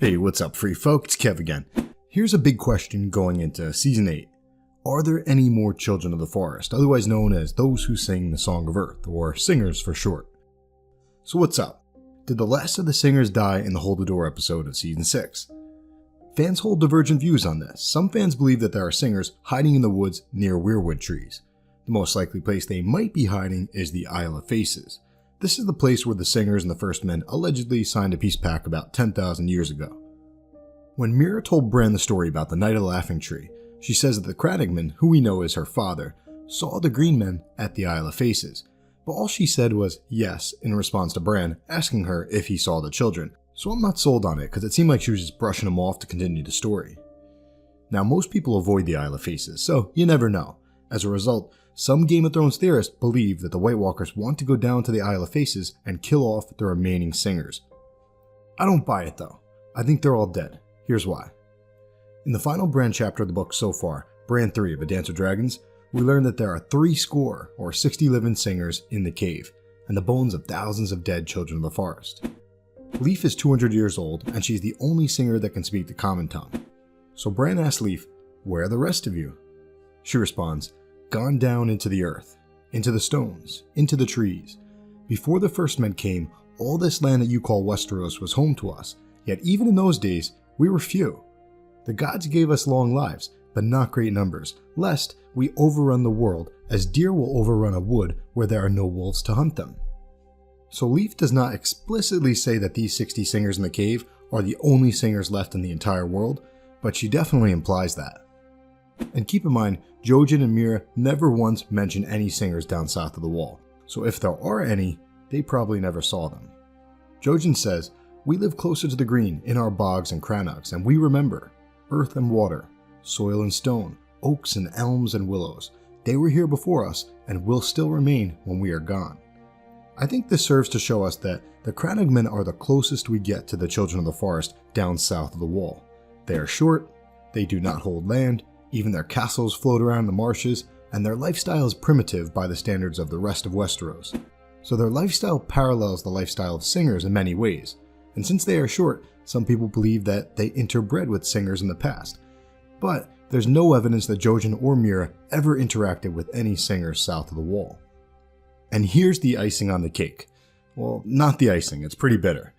Hey, what's up, free folk? It's Kev again. Here's a big question going into Season 8. Are there any more Children of the Forest, otherwise known as those who sing the Song of Earth, or singers for short? So what's up? Did the last of the singers die in the Hold the Door episode of Season 6? Fans hold divergent views on this. Some fans believe that there are singers hiding in the woods near weirwood trees. The most likely place they might be hiding is the Isle of Faces. This is the place where the singers and the First Men allegedly signed a peace pact about 10,000 years ago. When Mira told Bran the story about the Night of the Laughing Tree, she says that the Crannogmen, who we know is her father, saw the Green Men at the Isle of Faces, but all she said was yes in response to Bran asking her if he saw the children, so I'm not sold on it because it seemed like she was just brushing him off to continue the story. Now most people avoid the Isle of Faces, so you never know. As a result, some Game of Thrones theorists believe that the White Walkers want to go down to the Isle of Faces and kill off the remaining singers. I don't buy it though. I think they're all dead. Here's why. In the final Bran chapter of the book so far, Bran 3 of A Dance with Dragons, we learn that there are 60 living singers in the cave, and the bones of thousands of dead children of the forest. Leaf is 200 years old, and she's the only singer that can speak the common tongue. So Bran asks Leaf, "Where are the rest of you?" She responds, "Gone down into the earth, into the stones, into the trees. Before the First Men came, all this land that you call Westeros was home to us, yet even in those days, we were few. The gods gave us long lives, but not great numbers, lest we overrun the world as deer will overrun a wood where there are no wolves to hunt them." So Leaf does not explicitly say that these 60 singers in the cave are the only singers left in the entire world, but she definitely implies that. And keep in mind, Jojen and Mira never once mention any singers down south of the wall, so if there are any, they probably never saw them. Jojen says, "We live closer to the green, in our bogs and crannogs, and we remember earth and water, soil and stone, oaks and elms and willows. They were here before us and will still remain when we are gone." I think this serves to show us that the Crannogmen are the closest we get to the Children of the Forest down south of the wall. They are short, they do not hold land, even their castles float around the marshes, and their lifestyle is primitive by the standards of the rest of Westeros. So their lifestyle parallels the lifestyle of singers in many ways, and since they are short, some people believe that they interbred with singers in the past. But there's no evidence that Jojen or Mira ever interacted with any singers south of the wall. And here's the icing on the cake. Well, not the icing, it's pretty bitter.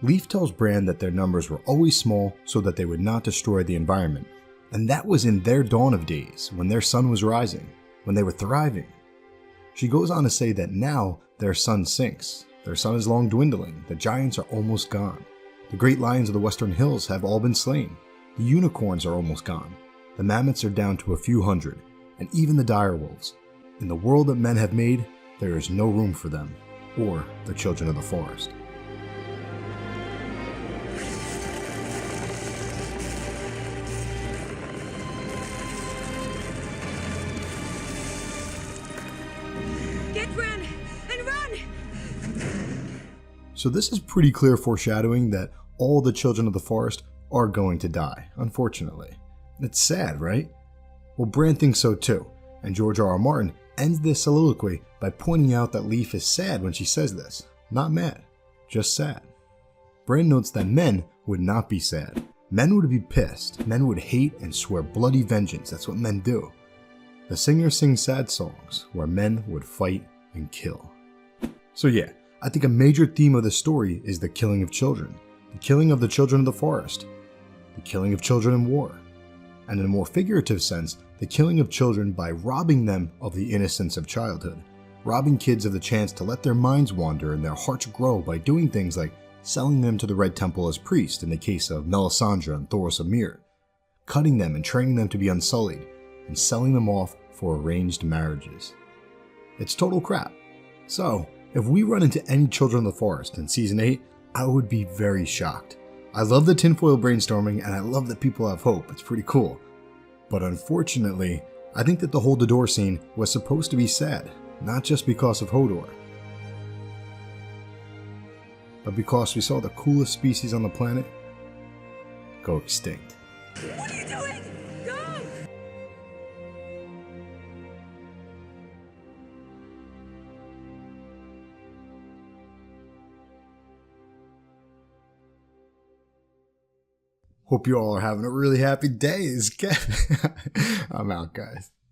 Leaf tells Bran that their numbers were always small so that they would not destroy the environment. And that was in their dawn of days, when their sun was rising, when they were thriving. She goes on to say that now their sun sinks. Their sun is long dwindling, the giants are almost gone. The great lions of the western hills have all been slain. The unicorns are almost gone. The mammoths are down to a few hundred, and even the direwolves. In the world that men have made, there is no room for them, or the Children of the Forest. Get Bran and run! So this is pretty clear foreshadowing that all the Children of the Forest are going to die, unfortunately. It's sad, right? Well, Bran thinks so too, and George R.R. Martin ends this soliloquy by pointing out that Leaf is sad when she says this. Not mad, just sad. Bran notes that men would not be sad. Men would be pissed. Men would hate and swear bloody vengeance. That's what men do. The singers sing sad songs where men would fight and kill. So yeah, I think a major theme of the story is the killing of children. The killing of the Children of the Forest. The killing of children in war. And in a more figurative sense, the killing of children by robbing them of the innocence of childhood. Robbing kids of the chance to let their minds wander and their hearts grow by doing things like selling them to the Red Temple as priests in the case of Melisandre and Thoros of Myr. Cutting them and training them to be unsullied, and selling them off for arranged marriages. It's total crap. So, if we run into any Children of the Forest in Season 8, I would be very shocked. I love the tinfoil brainstorming and I love that people have hope, it's pretty cool. But unfortunately, I think that the Hold the Door scene was supposed to be sad, not just because of Hodor, but because we saw the coolest species on the planet go extinct. What are you doing? Go! Hope you all are having a really happy day. I'm out, guys.